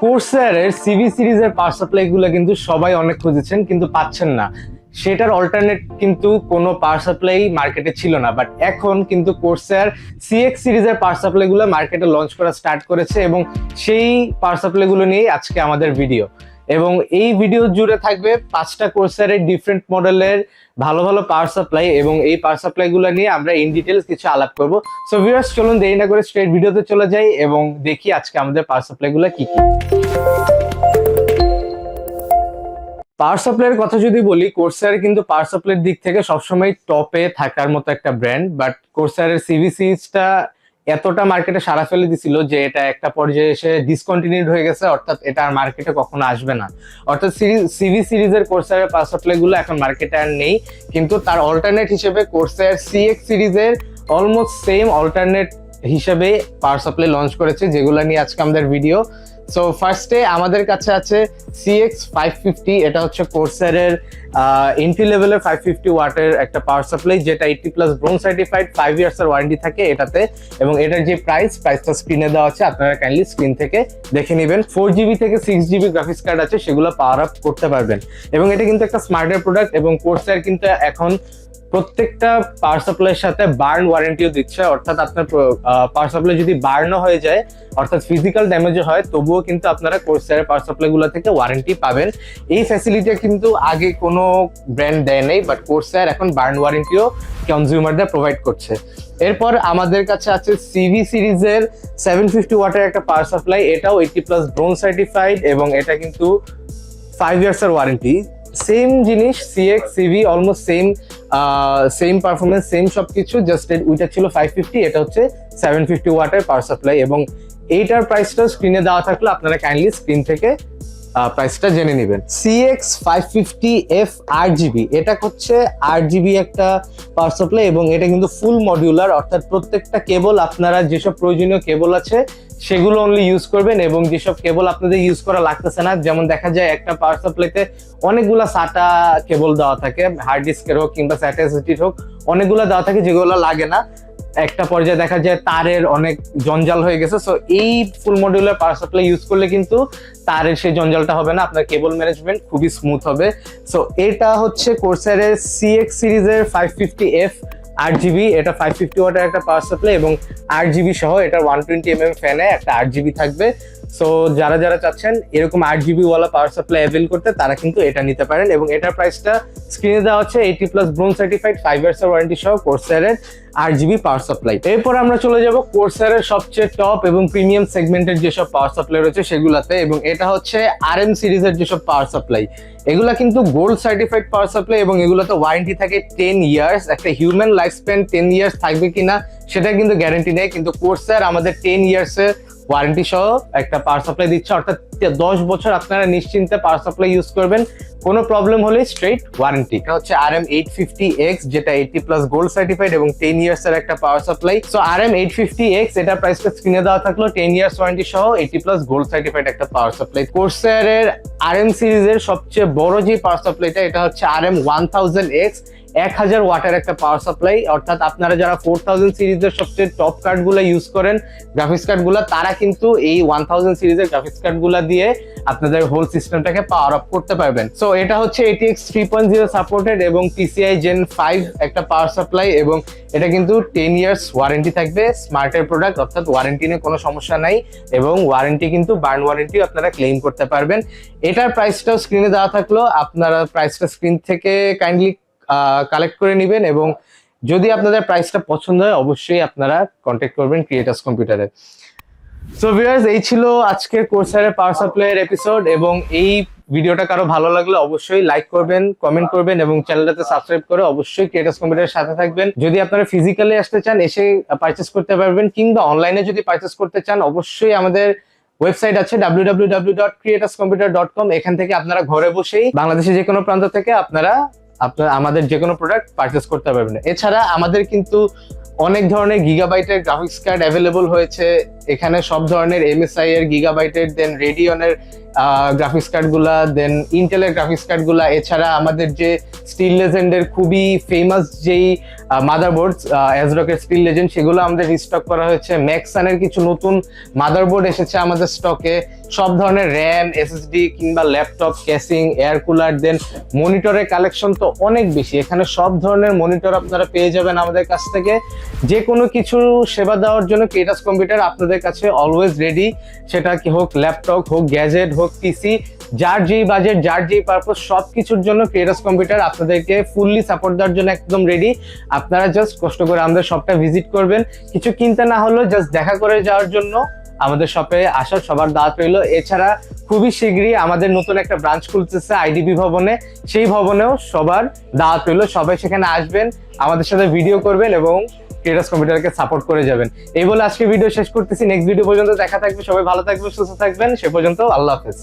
কোর্সার এর সিভি সিরিজের power supply গুলো কিন্তু সবাই অনেক খুঁজেছেন কিন্তু পাচ্ছেন না। সেটার অল্টারনেট কিন্তু কোনো পাওয়ার সাপ্লাই মার্কেটে ছিল না, বাট এখন কিন্তু কোর্সার সিএক্স সিরিজের পাওয়ার সাপ্লাই গুলো মার্কেটে লঞ্চ করা স্টার্ট করেছে এবং সেই পাওয়ার সাপ্লাই গুলো নিয়ে আজকে আমাদের ভিডিও। এবং এই ভিডিও জুড়ে থাকবে 5টা কোর্সারের ডিফারেন্ট মডেলের ভালো ভালো পাওয়ার সাপ্লাই, এবং এই পাওয়ার সাপ্লাই গুলো নিয়ে আমরা ইন ডিটেলস কিছু আলাপ করব। সো ভিউয়ার্স, চলুন দেরি না করে স্ট্রেট ভিডিওতে চলে যাই এবং দেখি আজকে আমাদের পাওয়ার সাপ্লাই গুলো কি কি। পাওয়ার সাপ্লাইয়ের কথা যদি বলি, কোর্সার কিন্তু পাওয়ার সাপ্লাইয়ের দিক থেকে সবসময় টপে থাকার মতো একটা ব্র্যান্ড, বাট কোর্সারের সিভি সিরিজটা এতটা মার্কেটে সাড়া ফেলে দিছিল যে এটা একটা পর্যায়ে এসে ডিসকন্টিনিউড হয়ে গেছে, অর্থাৎ এটা আর মার্কেটে কখনো আসবে না। অর্থাৎ সিভি সিরিজের কোর্সারের পাওয়ার সাপ্লাই গুলো এখন মার্কেটে আর নেই, কিন্তু তার অল্টারনেট হিসেবে কোর্সার সিএক্স সিরিজের অলমোস্ট সেম অল্টারনেট হিসেবে পাওয়ার সাপ্লাই লঞ্চ করেছে, যেগুলো নিয়ে আজকে আমাদের ভিডিও। সো ফার্স্টে আমাদের কাছে আছে CX 550। এটা হচ্ছে কোর্সারের এন্ট্রি লেভেলের 550 ওয়াটের একটা পাওয়ার সাপ্লাই, যেটা 80+ ব্রোঞ্জ সার্টিফাইড, 5 ইয়ার্স এর ওয়ারেন্টি থাকে এটাতে। এবং এটার যে প্রাইসটা স্ক্রিনে দেওয়া আছে, আপনারা কাইন্ডলি স্ক্রিন থেকে দেখে নেবেন। 4GB থেকে 6GB গ্রাফিক্স কার্ড আছে, সেগুলো পাওয়ার আপ করতে পারবেন। এবং এটা কিন্তু একটা স্মার্টের প্রোডাক্ট, এবং কোর্সার কিন্তু এখন প্রত্যেকটা পাওয়ার সাপ্লাইয়ের সাথে বার্ন ওয়ারেন্টিও দিচ্ছে, অর্থাৎ আপনার পাওয়ার সাপ্লাই যদি বার্নও হয়ে যায়, অর্থাৎ ফিজিক্যাল ড্যামেজও হয়, তবুও কিন্তু আপনারা কোর্সারের পাওয়ার সাপ্লাই গুলো থেকে ওয়ারেন্টি পাবেন। এই ফ্যাসিলিটি কিন্তু আগে কোনো ব্র্যান্ড দেয় নাই, বাট কোর্সার এখন বার্ন ওয়ারেন্টিও কনজিউমারদের প্রোভাইড করছে। এরপর আমাদের কাছে আছে সিভি সিরিজের 750 ওয়াটের একটা পাওয়ার সাপ্লাই। এটাও 80+ ব্রোঞ্জ সার্টিফাইড, এবং এটা কিন্তু 5 ইয়ার্স এর ওয়ারেন্টি। সেম জিনিস, CX CV almost same performance, same সবকিছু, জাস্ট ওইটা ছিল 550, এটা হচ্ছে 750 ওয়াটের পাওয়ার সাপ্লাই। এবং এইটার প্রাইসটা স্ক্রিনে দেওয়া থাকলে আপনারা কাইন্ডলি স্ক্রিন থেকে প্রাইসটা জেনে নেবেন। CX 550F 8GB, এটা হচ্ছে 8GB একটা পাওয়ার সাপ্লাই, এবং এটা কিন্তু ফুল মডিউলার, অর্থাৎ প্রত্যেকটা কেবল আপনারা যেসব প্রয়োজনীয় কেবল আছে সেগুলো অনলি ইউজ করবেন, এবং যেসব কেবল আপনাদের ইউজ করা লাগতেছে না, যেমন দেখা যায় একটা পাওয়ার সাপ্লাইতে অনেকগুলা সাটা কেবল দেওয়া থাকে, হার্ড ডিস্কের হোক কিংবা স্যাটেলাইটের হোক, অনেকগুলো দেওয়া থাকে যেগুলো লাগে না। একটা পর্যায়ে দেখা যায় তারের অনেক জঞ্জাল হয়ে গেছে। সো এই ফুল মডিউলার পাওয়ার সাপ্লাই ইউজ করলে কিন্তু তারের সেই জঞ্জালটা হবে না, আপনার কেবল ম্যানেজমেন্ট খুবই স্মুথ হবে। সো এটা হচ্ছে কোর্সারের CX সিরিজের 550F 8GB। এটা 550 ওয়াটের একটা পাওয়ার সাপ্লাই, এবং 8GB সহ এটা 120mm ফ্যানে একটা 8GB থাকবে। সো যারা যারা চাচ্ছেন এরকম 8GB ওয়ালা পাওয়ার সাপ্লাই অ্যাভেল করতে, তারা কিন্তু এটা নিতে পারেন। এবং এটার প্রাইসটা স্ক্রিনে দেওয়া হচ্ছে 80+ ব্রোঞ্জ সার্টিফাইড, 5 ইয়ার্স এর ওয়ারেন্টি সহ কোর্সারের 8GB পাওয়ার সাপ্লাই। এরপর আমরা চলে যাব কোর্সারের সবচেয়ে টপ এবং প্রিমিয়াম সেগমেন্টের যেসব পাওয়ার সাপ্লাই রয়েছে সেগুলাতে, এবং এটা হচ্ছে RM সিরিজের যেসব পাওয়ার সাপ্লাই। এগুলা কিন্তু গোল্ড সার্টিফাইড পাওয়ার সাপ্লাই, এবং এগুলোতে ওয়ারেন্টি থাকে 10 ইয়ার্স। একটা হিউম্যান লাইফ স্প্যান 10 ইয়ার্স থাকবে কিনা সেটা কিন্তু গ্যারান্টি নেই, কিন্তু কোর্সার আমাদের 10 ইয়ার্স এর ওয়ারেন্টি সহ একটা পাওয়ার সাপ্লাই দিচ্ছে, অর্থাৎ 10 বছর আপনারা নিশ্চিন্তে পাওয়ার সাপ্লাই ইউজ করবেন, কোনো প্রবলেম হলে স্ট্রেট ওয়ারেন্টি। এটা হচ্ছে RM 850X, যেটা 80+ গোল্ড সার্টিফাইড এবং 10 ইয়ার্স এর একটা power supply. So RM 850X এটার প্রাইসটা স্ক্রিনে দেওয়া থাকলো, 10 ইয়ার্স ওয়ারেন্টি সহ 80+ গোল্ড সার্টিফাইড একটা পাওয়ার সাপ্লাই। কোর্সারের RM সিরিজের সবচেয়ে বড় যে পাওয়ার সাপ্লাইটা, এটা হচ্ছে RM 1000X, 1000 ওয়াটের একটা পাওয়ার সাপ্লাই। অর্থাৎ আপনারা যারা 4000 সিরিজের সবচেয়ে টপ কার্ড গুলো ইউজ করেন, গ্রাফিক্স কার্ড গুলা, তারা কিন্তু এই 1000 সিরিজের গ্রাফিক্স কার্ড গুলা দিয়ে আপনাদের হোল সিস্টেমটাকে পাওয়ার আপ করতে পারবেন। সো এটা হচ্ছে ATX 3.0 সাপোর্টেড এবং PCI Gen 5 একটা পাওয়ার সাপ্লাই, এবং এটা কিন্তু 10 ইয়ার্স ওয়ারেন্টি থাকবে। স্মার্টের প্রোডাক্ট, অর্থাৎ ওয়ারেন্টি নিয়ে কোনো সমস্যা নাই, এবং ওয়ারেন্টি কিন্তু বার্ন ওয়ারেন্টি আপনারা ক্লেম করতে পারবেন। এটার প্রাইসটাও স্ক্রিনে দেওয়া থাকলো, আপনারা প্রাইসটা স্ক্রিন থেকে কাইন্ডলি কালেক্ট করে নেবেন, এবং যদি আপনাদের প্রাইসটা পছন্দ হয় অবশ্যই আপনারা কন্ট্যাক্ট করবেন ক্রিয়েটার্স কম্পিউটারে। সো ভিউয়ার্স, এই ছিল আজকের কোর্সারের পাওয়ার সাপ্লাইয়ের এপিসোড, এবং এই ভিডিওটা কারো ভালো লাগলে অবশ্যই লাইক করবেন, কমেন্ট করবেন, এবং চ্যানেলটাতে সাবস্ক্রাইব করে অবশ্যই ক্রিয়েটার্স কম্পিউটারের সাথে থাকবেন। যদি আপনারা ফিজিক্যালি আসতে চান, এসে পারচেস করতে পারবেন, কিংবা অনলাইনে যদি পারচেস করতে চান, অবশ্যই আমাদের ওয়েবসাইট আছে www.creatorscomputer.com। এখান থেকে আপনারা ঘরে বসেই বাংলাদেশের যে কোনো প্রান্ত থেকে আপনারা আমাদের যে কোনো প্রোডাক্ট পারচেস করতে পারবেন। এছাড়া আমাদের কিন্তু অনেক ধরনের গিগাবাইটের গ্রাফিক্স কার্ড অ্যাভেলেবল হয়েছে এখানে, সব ধরনের এমএসআই এর গিগাবাইটের, দেন রেডিয়নের গ্রাফিক্স কার্ড গুলা, দেন ইন্টেলের গ্রাফিক্স কার্ড গুলা, এছাড়া আমাদের যে স্টিল লেজেন্ডের খুবই ফেমাস যেই মাদারবোর্ড অ্যাজরকের স্টিল লেজেন্ড, সেগুলো আমাদের রিস্টক করা হয়েছে। ম্যাক্সানের কিছু নতুন মাদারবোর্ড এসেছে আমাদের স্টকে, সব ধরনের র্যাম, এসএসডি কিংবা ল্যাপটপ, ক্যাসিং, এয়ার কুলার, দেন মনিটরের কালেকশন তো অনেক বেশি। এখানে সব ধরনের মনিটর আপনারা পেয়ে যাবেন আমাদের কাছ থেকে। যে কোনো কিছু সেবা দেওয়ার জন্য ক্রেটাস কম্পিউটার আপনাদের কাছে অলওয়েজ রেডি, সেটা কি হোক ল্যাপটপ, হোক গ্যাজেট, হোক পিসি, যার যেই বাজেট, যার যেই পারপোজ, সব কিছুর জন্য ক্রেটাস কম্পিউটার আপনাদেরকে ফুললি সাপোর্ট দেওয়ার জন্য একদম রেডি। আপনারা জাস্ট কষ্ট করে আমাদের শপটা ভিজিট করবেন, কিছু কিনতে না হলেও জাস্ট দেখা করে যাওয়ার জন্য আমাদের শপে আসার সবার দাওয়াত রইল। এছাড়া খুবই শীঘ্রই আমাদের নতুন একটা ব্রাঞ্চ খুলতেছে আইডিবি ভবনে, সেই ভবনেও সবার দাওয়াত রইল। সবাই সেখানে আসবেন, আমাদের সাথে ভিডিও করবেন এবং ক্রেটাস কম্পিউটারকে সাপোর্ট করে যাবেন। এই বলে আজকে ভিডিও শেষ করতেছি। নেক্সট ভিডিও পর্যন্ত দেখা থাকবে, সবাই ভালো থাকবে, সুস্থ থাকবেন। সে পর্যন্ত আল্লাহ হাফেজ।